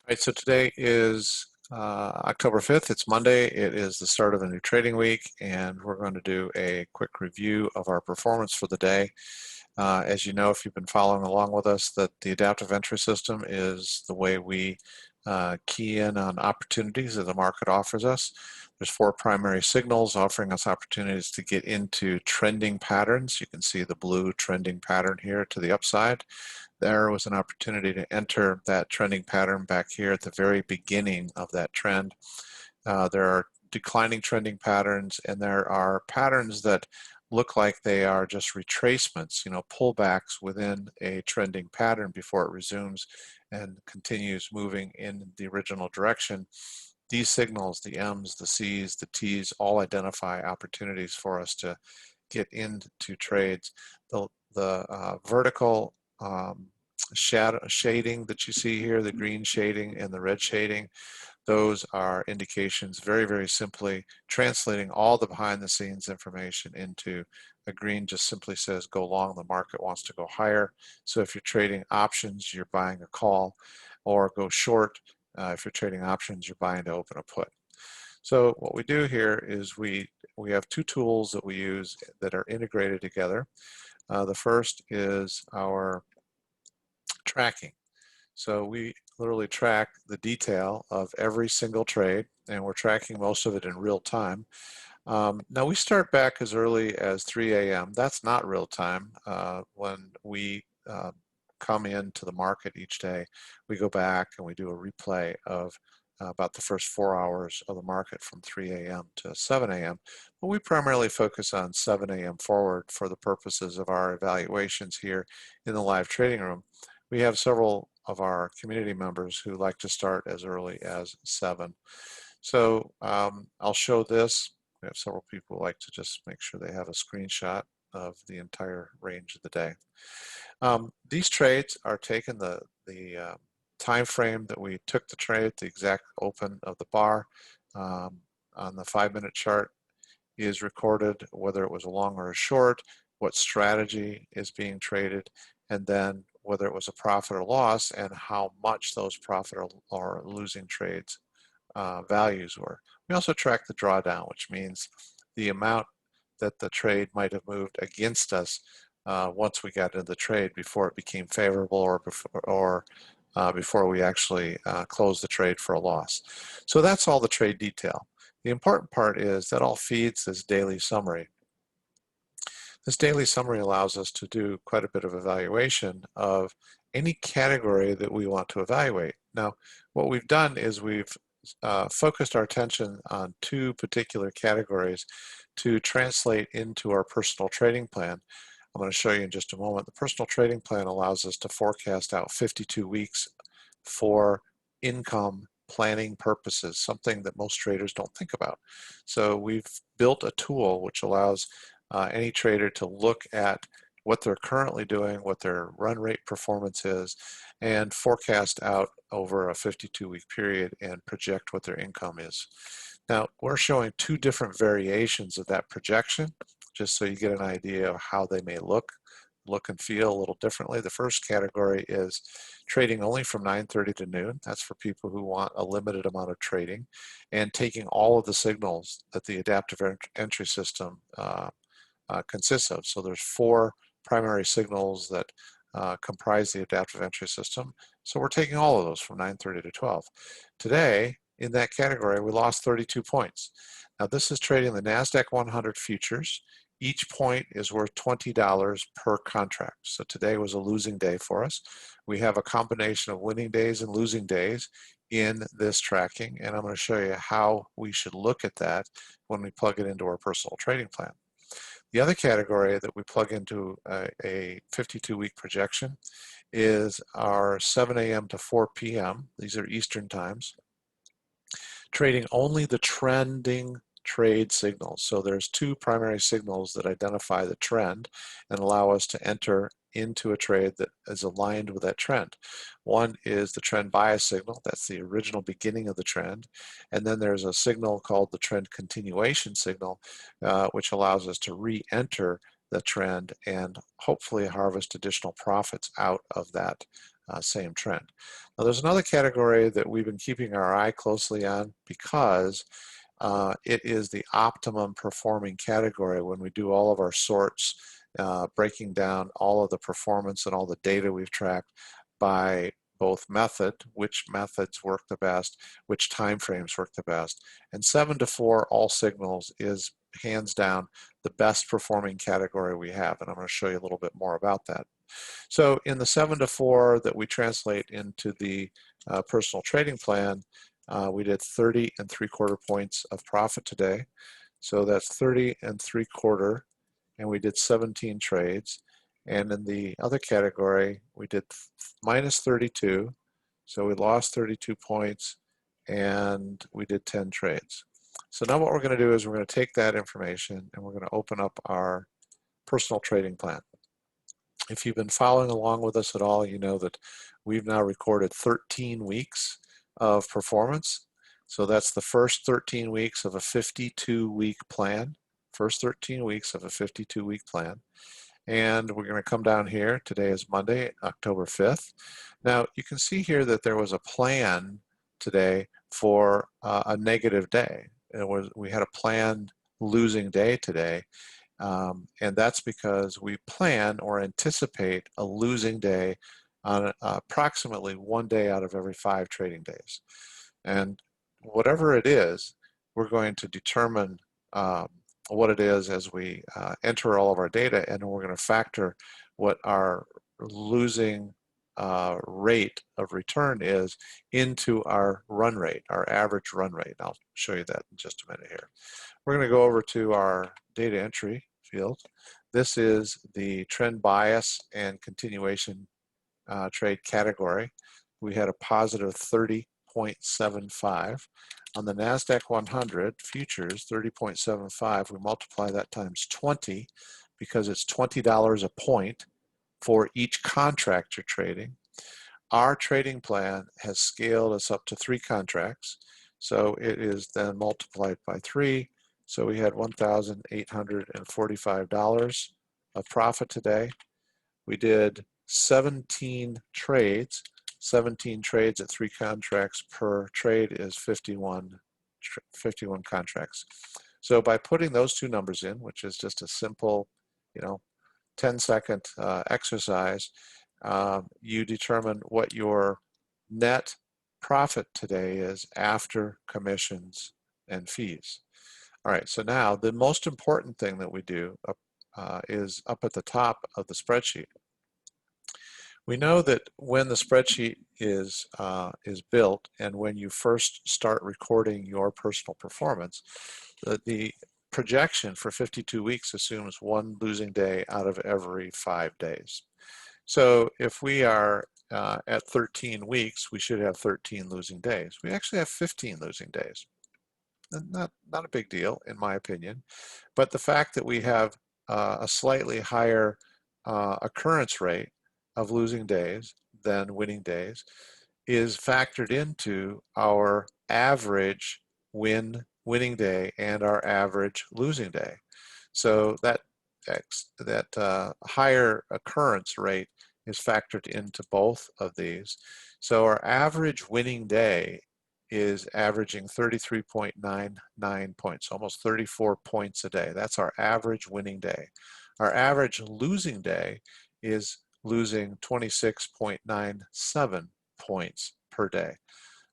All right, so today is October 5th. It's Monday. It is the start of a new trading week, and we're going to do a quick review of our performance for the day. As you know, if you've been following along with us, that the adaptive entry system is the way we key in on opportunities that the market offers us. There's four primary signals offering us opportunities to get into trending patterns. You can see the blue trending pattern here to the upside. There was an opportunity to enter that trending pattern back here at the very beginning of that trend. There are declining trending patterns, and there are patterns that look like they are just retracements, pullbacks within a trending pattern before it resumes and continues moving in the original direction. These signals, the M's, the C's, the T's, all identify opportunities for us to get into trades. The vertical shading that you see here, the green shading and the red shading, those are indications, very, very simply translating all the behind the scenes information into a green just simply says go long, the market wants to go higher. So if you're trading options, you're buying a call, or go short. If you're trading options, you're buying to open a put. So what we do here is we have two tools that we use that are integrated together. The first is our tracking. So we literally track the detail of every single trade, and we're tracking most of it in real time. Now we start back as early as 3 a.m. That's not real time. When we come into the market each day, we go back and we do a replay of about the first 4 hours of the market from 3 a.m. to 7 a.m. But we primarily focus on 7 a.m. forward for the purposes of our evaluations here in the live trading room. We have several of our community members who like to start as early as 7. So I'll show this. We have several people who like to just make sure they have a screenshot of the entire range of the day. These trades are taken the time frame that we took the trade, the exact open of the bar on the 5-minute chart is recorded, whether it was a long or a short, what strategy is being traded, and then whether it was a profit or loss and how much those profit or losing trades values were. We also track the drawdown, which means the amount that the trade might have moved against us once we got into the trade before it became favorable or before we actually closed the trade for a loss. So that's all the trade detail. The important part is that all feeds this daily summary. This daily summary allows us to do quite a bit of evaluation of any category that we want to evaluate. Now, what we've done is we've focused our attention on two particular categories to translate into our personal trading plan. I'm going to show you in just a moment. The personal trading plan allows us to forecast out 52 weeks for income planning purposes, something that most traders don't think about. So we've built a tool which allows any trader to look at what they're currently doing, what their run rate performance is, and forecast out over a 52-week period and project what their income is. Now, we're showing two different variations of that projection, just so you get an idea of how they may look and feel a little differently. The first category is trading only from 9:30 to noon. That's for people who want a limited amount of trading, and taking all of the signals that the adaptive entry system consists of. So there's 4 primary signals that comprise the adaptive entry system. So we're taking all of those from 9:30 to 12. Today, in that category, we lost 32 points. Now this is trading the NASDAQ 100 futures. Each point is worth $20 per contract. So today was a losing day for us. We have a combination of winning days and losing days in this tracking, and I'm going to show you how we should look at that when we plug it into our personal trading plan. The other category that we plug into a 52-week projection is our 7 a.m. to 4 p.m. These are Eastern times, trading only the trending trade signals. So there's 2 primary signals that identify the trend and allow us to enter into a trade that is aligned with that trend. One is the trend bias signal. That's the original beginning of the trend. And then there's a signal called the trend continuation signal, which allows us to re-enter the trend and hopefully harvest additional profits out of that same trend. Now there's another category that we've been keeping our eye closely on because it is the optimum performing category when we do all of our sorts, breaking down all of the performance and all the data we've tracked by both method, which methods work the best, which time frames work the best. And 7 to 4 all signals is hands down the best performing category we have, and I'm going to show you a little bit more about that. So in the 7 to 4 that we translate into the personal trading plan, we did 30 3/4 points of profit today. So that's 30 3/4, and we did 17 trades. And in the other category, we did minus 32. So we lost 32 points, and we did 10 trades. So now what we're going to do is we're going to take that information and we're going to open up our personal trading plan. If you've been following along with us at all, you know that we've now recorded 13 weeks of performance. So that's the first 13 weeks of a 52-week plan. First 13 weeks of a 52-week plan. And we're going to come down here. Today is Monday, October 5th. Now you can see here that there was a plan today for a negative day. We had a planned losing day today. And that's because we plan or anticipate a losing day on approximately 1 day out of every 5 trading days. And whatever it is, we're going to determine what it is as we enter all of our data, and we're going to factor what our losing rate of return is into our run rate, our average run rate. I'll show you that in just a minute here. We're going to go over to our data entry field. This is the trend bias and continuation trade category. We had a positive 30.75. On the NASDAQ 100 futures, 30.75, we multiply that times 20 because it's $20 a point for each contract you're trading. Our trading plan has scaled us up to 3 contracts, so it is then multiplied by 3. So we had $1,845 of profit today. We did 17 trades. 17 trades at 3 contracts per trade is 51 contracts. So by putting those 2 numbers in, which is just a simple, 10-second exercise, you determine what your net profit today is after commissions and fees. All right, so now the most important thing that we do is up at the top of the spreadsheet. We know that when the spreadsheet is built and when you first start recording your personal performance, the projection for 52 weeks assumes 1 losing day out of every 5 days. So if we are at 13 weeks, we should have 13 losing days. We actually have 15 losing days. Not a big deal, in my opinion. But the fact that we have a slightly higher occurrence rate of losing days than winning days is factored into our average winning day and our average losing day. So that higher occurrence rate is factored into both of these. So our average winning day is averaging 33.99 points, almost 34 points a day. That's our average winning day. Our average losing day is losing 26.97 points per day.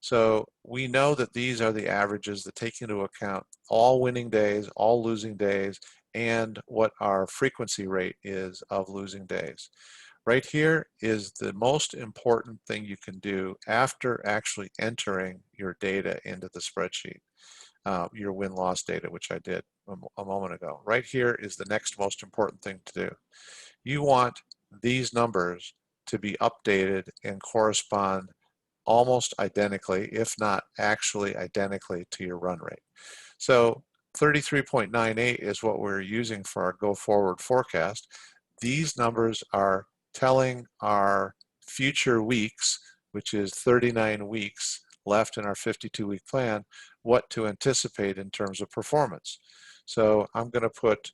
So we know that these are the averages that take into account all winning days, all losing days, and what our frequency rate is of losing days. Right here is the most important thing you can do after actually entering your data into the spreadsheet, your win-loss data, which I did a moment ago. Right here is the next most important thing to do. You want these numbers to be updated and correspond almost identically, if not actually identically, to your run rate. So 33.98 is what we're using for our go-forward forecast. These numbers are telling our future weeks, which is 39 weeks left in our 52-week plan, what to anticipate in terms of performance. So I'm going to put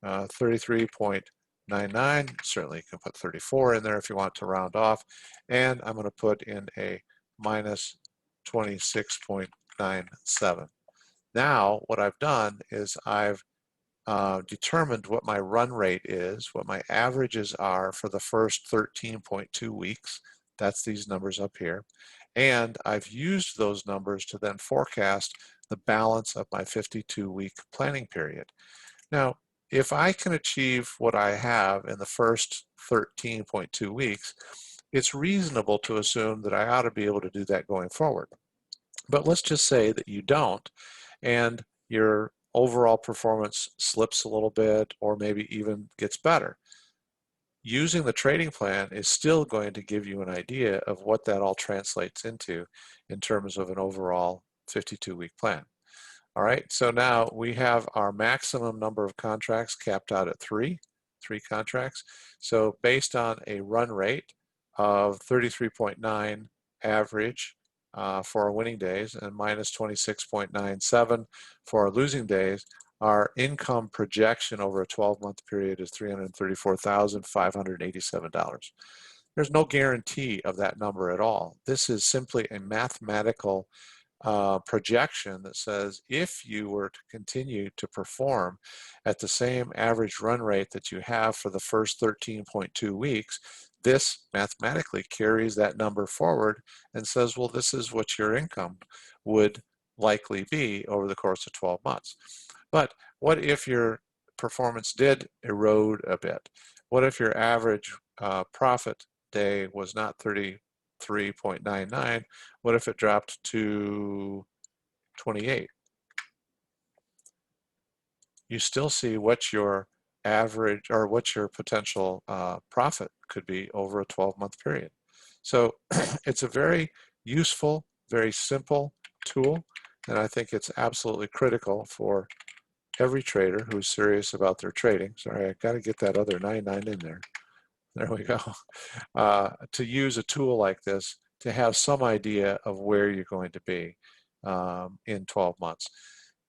33.98 33.99. Certainly you can put 34 in there if you want to round off. And I'm going to put in a minus 26.97. Now what I've done is I've determined what my run rate is, what my averages are for the first 13.2 weeks. That's these numbers up here. And I've used those numbers to then forecast the balance of my 52-week planning period. Now, if I can achieve what I have in the first 13.2 weeks, it's reasonable to assume that I ought to be able to do that going forward. But let's just say that you don't, and your overall performance slips a little bit or maybe even gets better. Using the trading plan is still going to give you an idea of what that all translates into in terms of an overall 52-week plan. All right, so now we have our maximum number of contracts capped out at three contracts. So based on a run rate of 33.9 average for our winning days and minus 26.97 for our losing days, our income projection over a 12-month period is $334,587. There's no guarantee of that number at all. This is simply a mathematical projection that says if you were to continue to perform at the same average run rate that you have for the first 13.2 weeks, this mathematically carries that number forward and says, well, this is what your income would likely be over the course of 12 months. But what if your performance did erode a bit? What if your average profit day was not 33.99? What if it dropped to 28? You still see what your average or what your potential profit could be over a 12-month period. So it's a very useful, very simple tool, and I think it's absolutely critical for every trader who's serious about their trading. Sorry, I got to get that other 99 in there. There we go. To use a tool like this to have some idea of where you're going to be in 12 months.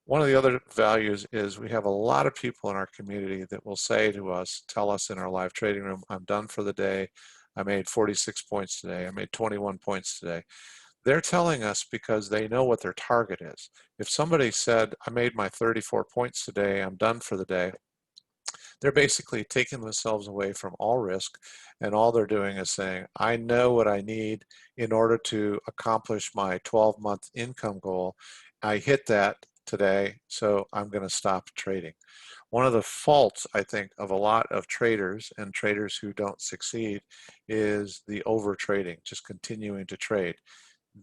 One of the other values is we have a lot of people in our community that will say to us, tell us in our live trading room, I'm done for the day. I made 46 points today. I made 21 points today. They're telling us because they know what their target is. If somebody said, I made my 34 points today, I'm done for the day, they're basically taking themselves away from all risk, and all they're doing is saying, I know what I need in order to accomplish my 12-month income goal. I hit that today, so I'm going to stop trading. One of the faults, I think, of a lot of traders and traders who don't succeed is the over trading, just continuing to trade.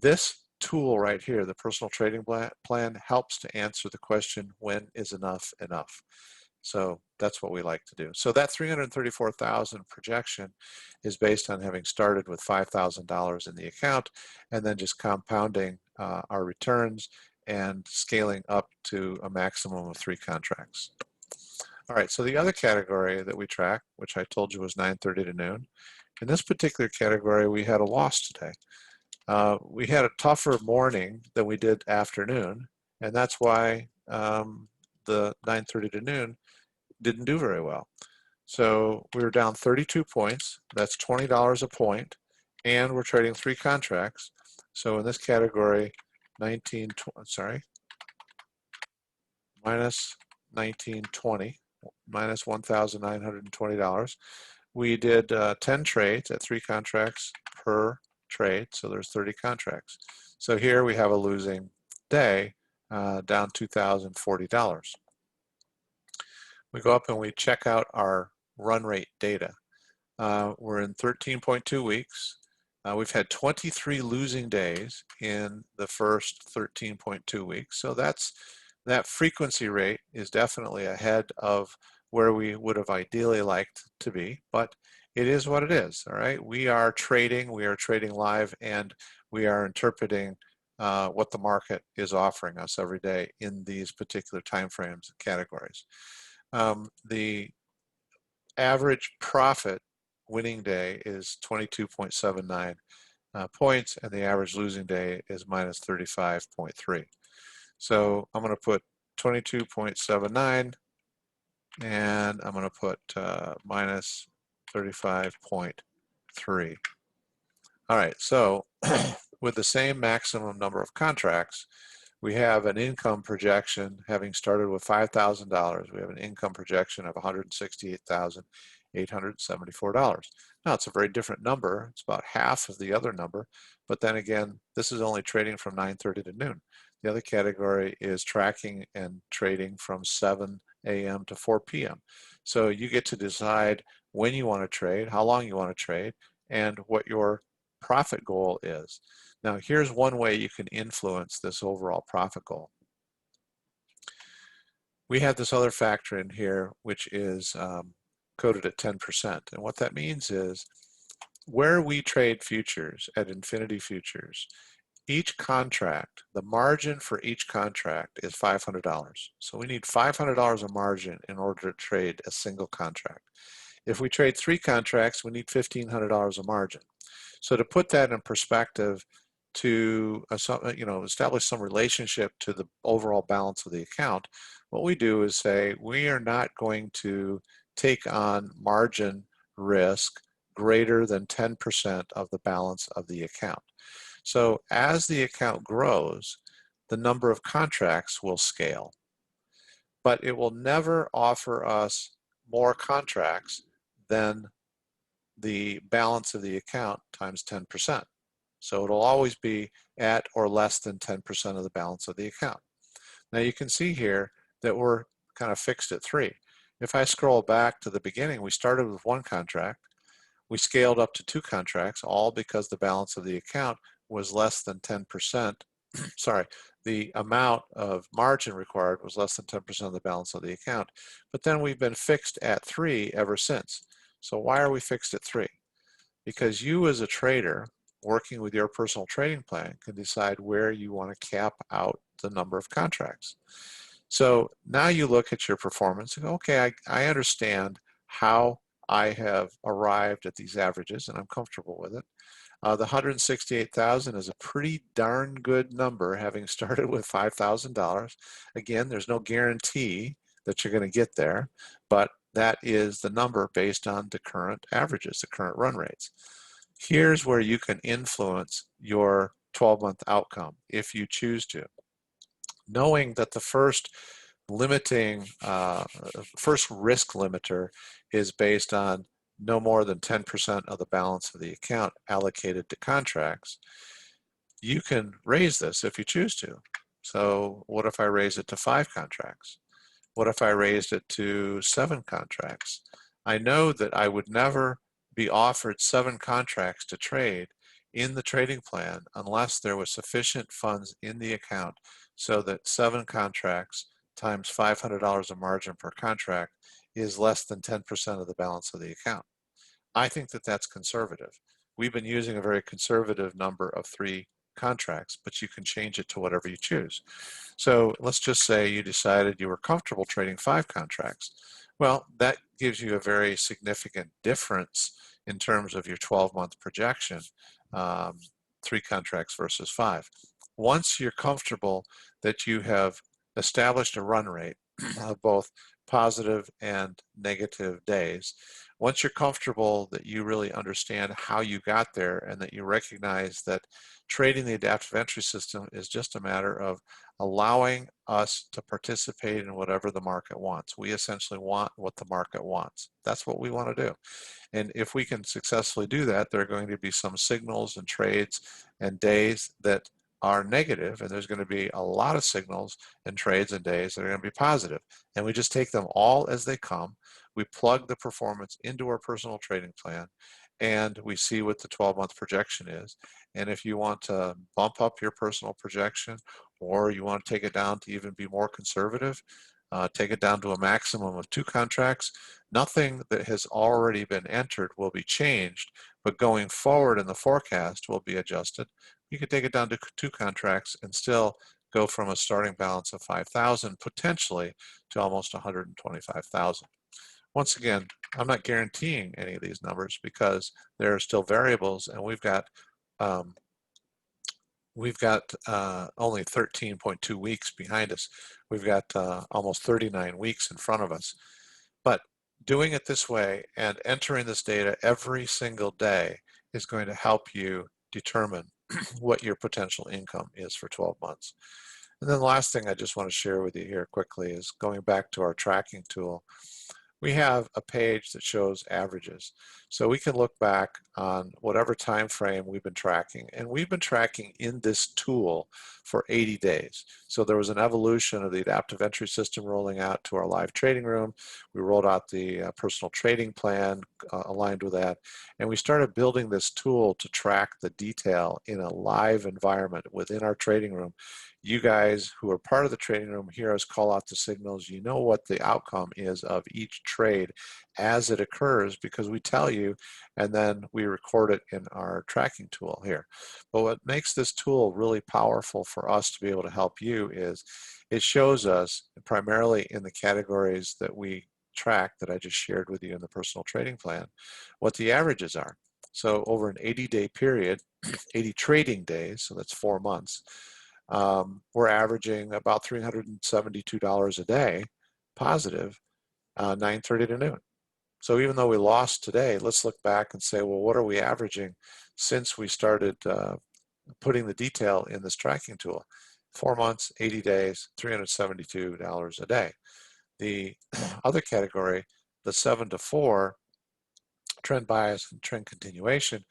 This tool right here, the personal trading plan, helps to answer the question, when is enough enough? So that's what we like to do. So that 334,000 projection is based on having started with $5,000 in the account and then just compounding our returns and scaling up to a maximum of 3 contracts. All right, so the other category that we track, which I told you was 9:30 to noon, in this particular category we had a loss today. We had a tougher morning than we did afternoon, and that's why the 9:30 to noon didn't do very well. So we were down 32 points. That's $20 a point, and we're trading 3 contracts. So in this category, minus 1920, minus $1,920. We did 10 trades at 3 contracts per trade, so there's 30 contracts. So here we have a losing day, down $2,040. We go up and we check out our run rate data. We're in 13.2 weeks. We've had 23 losing days in the first 13.2 weeks. So that frequency rate is definitely ahead of where we would have ideally liked to be, but it is what it is, all right? We are trading live, and we are interpreting what the market is offering us every day in these particular timeframes and categories. The average profit winning day is 22.79 points, and the average losing day is minus 35.3. So I'm going to put 22.79 and I'm going to put minus 35.3. All right, so with the same maximum number of contracts, we have an income projection, having started with $5,000, we have an income projection of $168,874. Now, it's a very different number. It's about half of the other number, but then again, this is only trading from 9:30 to noon. The other category is tracking and trading from 7 a.m. to 4 p.m. So you get to decide when you want to trade, how long you want to trade, and what your profit goal is. Now, here's one way you can influence this overall profit goal. We have this other factor in here, which is coded at 10%. And what that means is where we trade futures at Infinity Futures, each contract, the margin for each contract is $500. So we need $500 of margin in order to trade a single contract. If we trade 3 contracts, we need $1,500 of margin. So to put that in perspective, to establish some relationship to the overall balance of the account, what we do is say we are not going to take on margin risk greater than 10% of the balance of the account. So as the account grows, the number of contracts will scale, but it will never offer us more contracts than the balance of the account times 10%. So it'll always be at or less than 10% of the balance of the account. Now you can see here that we're kind of fixed at 3. If I scroll back to the beginning, we started with 1 contract. We scaled up to 2 contracts, all because the balance of the account was less than 10%. Sorry, the amount of margin required was less than 10% of the balance of the account. But then we've been fixed at 3 ever since. So why are we fixed at 3? Because you as a trader working with your personal trading plan can decide where you want to cap out the number of contracts. So now you look at your performance and go, okay, I understand how I have arrived at these averages and I'm comfortable with it. The 168,000 is a pretty darn good number, having started with $5,000. Again, there's no guarantee that you're going to get there, but that is the number based on the current averages, the current run rates. Here's where you can influence your 12-month outcome if you choose to. Knowing that the first risk limiter is based on no more than 10% of the balance of the account allocated to contracts, you can raise this if you choose to. So what if I raise it to 5 contracts? What if I raised it to 7 contracts? I know that I would never be offered 7 contracts to trade in the trading plan unless there was sufficient funds in the account so that 7 contracts times $500 of margin per contract is less than 10% of the balance of the account. I think that that's conservative. We've been using a very conservative number of 3 contracts, but you can change it to whatever you choose. So let's just say you decided you were comfortable trading 5 contracts. Well, that gives you a very significant difference in terms of your 12-month projection, 3 contracts versus 5. Once you're comfortable that you have established a run rate of both positive and negative days, once you're comfortable that you really understand how you got there and that you recognize that trading the adaptive entry system is just a matter of allowing us to participate in whatever the market wants. We essentially want what the market wants. That's what we want to do. And if we can successfully do that, there are going to be some signals and trades and days that are negative, and there's going to be a lot of signals and trades and days that are going to be positive. And we just take them all as they come. We plug the performance into our personal trading plan, and we see what the 12-month projection is. And if you want to bump up your personal projection, or you want to take it down to even be more conservative, take it down to a maximum of 2 contracts, nothing that has already been entered will be changed, but going forward in the forecast will be adjusted. You could take it down to 2 contracts and still go from a starting balance of 5,000 potentially to almost 125,000. Once again, I'm not guaranteeing any of these numbers because there are still variables, and we've got only 13.2 weeks behind us. We've got almost 39 weeks in front of us. But doing it this way and entering this data every single day is going to help you determine what your potential income is for 12 months. And then the last thing I just want to share with you here quickly is going back to our tracking tool. We have a page that shows averages. So we can look back on whatever time frame we've been tracking, and we've been tracking in this tool for 80 days. So there was an evolution of the adaptive entry system rolling out to our live trading room. We rolled out the personal trading plan aligned with that, and we started building this tool to track the detail in a live environment within our trading room. You guys who are part of the trading room hear us call out the signals. You know what the outcome is of each trade as it occurs because we tell you, and then we record it in our tracking tool here. But what makes this tool really powerful for us to be able to help you is it shows us primarily in the categories that we track that I just shared with you in the personal trading plan, what the averages are. So over an 80-day period, 80 trading days, so that's 4 months, we're averaging about $372 a day positive, 9:30 to noon. So even though we lost today, let's look back and say, well, what are we averaging since we started putting the detail in this tracking tool? 4 months, 80 days, $372 a day. The other category, the 7 to 4, trend bias and trend continuation,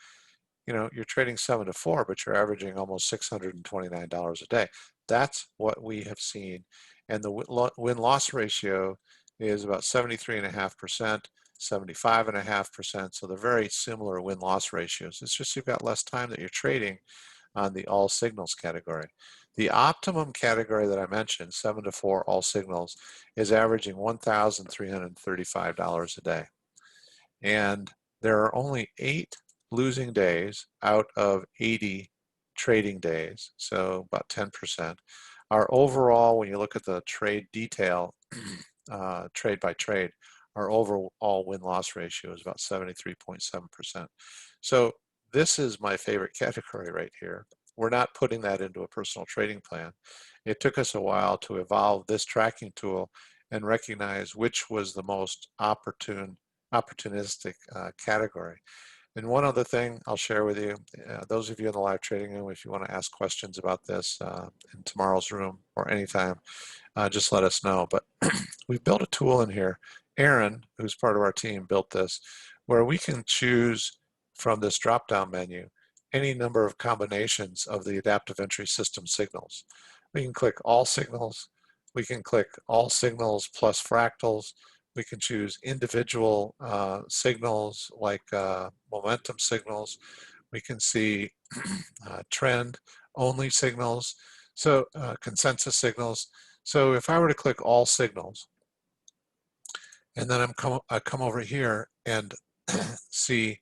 you know, you're trading 7 to 4, but you're averaging almost $629 a day. That's what we have seen. And the win-loss ratio is about 73.5%, 75.5%. So they're very similar win-loss ratios. It's just you've got less time that you're trading on the all signals category. The optimum category that I mentioned, 7 to 4 all signals, is averaging $1,335 a day. And there are only 8 losing days out of 80 trading days, so about 10%. Our overall, when you look at the trade detail, trade by trade, our overall win-loss ratio is about 73.7%. So this is my favorite category right here. We're not putting that into a personal trading plan. It took us a while to evolve this tracking tool and recognize which was the most opportunistic category. And one other thing I'll share with you, those of you in the live trading room, if you want to ask questions about this in tomorrow's room or anytime, just let us know. But we've built a tool in here. Aaron, who's part of our team, built this, where we can choose from this drop-down menu any number of combinations of the adaptive entry system signals. We can click all signals. We can click all signals plus fractals. We can choose individual signals like momentum signals. We can see trend only signals, so consensus signals. So if I were to click all signals, and then I come over here and see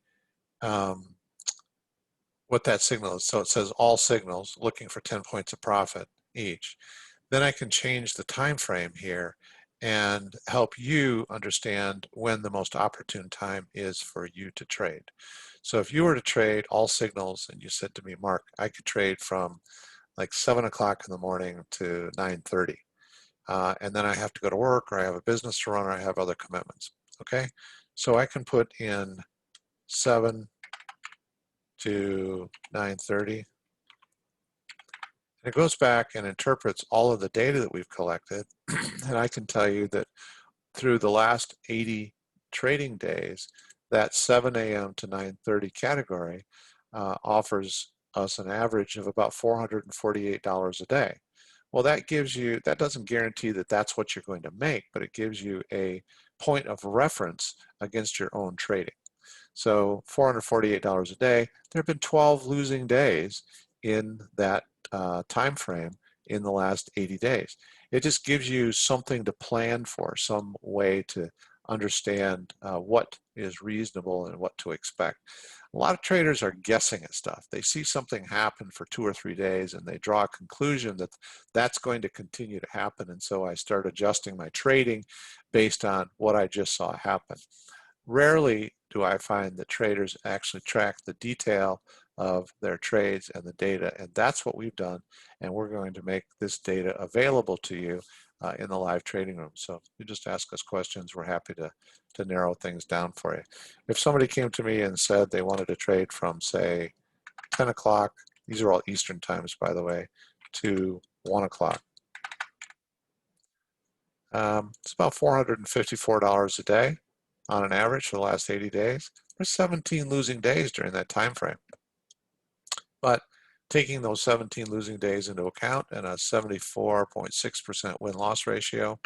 what that signal is. So it says all signals looking for 10 points of profit each. Then I can change the time frame here and help you understand when the most opportune time is for you to trade. So if you were to trade all signals and you said to me, Mark, I could trade from like 7 o'clock in the morning to 9:30. And then I have to go to work, or I have a business to run, or I have other commitments. Okay, so I can put in 7 to 9:30. And it goes back and interprets all of the data that we've collected. And I can tell you that through the last 80 trading days, that 7 a.m. to 9:30 category offers us an average of about $448 a day. Well, that gives you, that doesn't guarantee that that's what you're going to make, but it gives you a point of reference against your own trading. So $448 a day. There have been 12 losing days in that time frame in the last 80 days. It just gives you something to plan for, some way to understand what is reasonable and what to expect. A lot of traders are guessing at stuff. They see something happen for 2 or 3 days and they draw a conclusion that that's going to continue to happen, and so I start adjusting my trading based on what I just saw happen. Rarely do I find that traders actually track the detail of their trades and the data, and that's what we've done, and we're going to make this data available to you in the live trading room. So you just ask us questions. We're happy to narrow things down for you. If somebody came to me and said they wanted to trade from, say, 10 o'clock, these are all Eastern times, by the way, to 1 o'clock. It's about $454 a day on an average for the last 80 days. There's 17 losing days during that time frame. But taking those 17 losing days into account and a 74.6% win-loss ratio,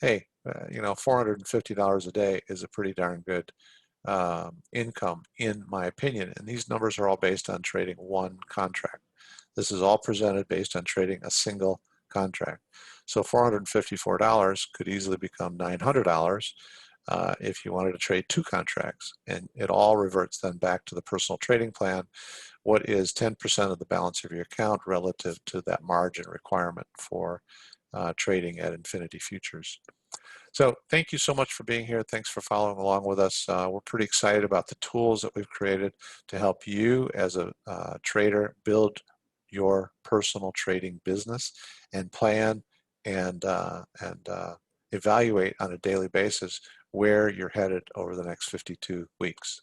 hey, $450 a day is a pretty darn good income, in my opinion. And these numbers are all based on trading one contract. This is all presented based on trading a single contract. So $454 could easily become $900 if you wanted to trade two contracts. And it all reverts then back to the personal trading plan. What is 10% of the balance of your account relative to that margin requirement for trading at Infinity Futures? So thank you so much for being here. Thanks for following along with us. We're pretty excited about the tools that we've created to help you as a trader build your personal trading business and plan and evaluate on a daily basis where you're headed over the next 52 weeks.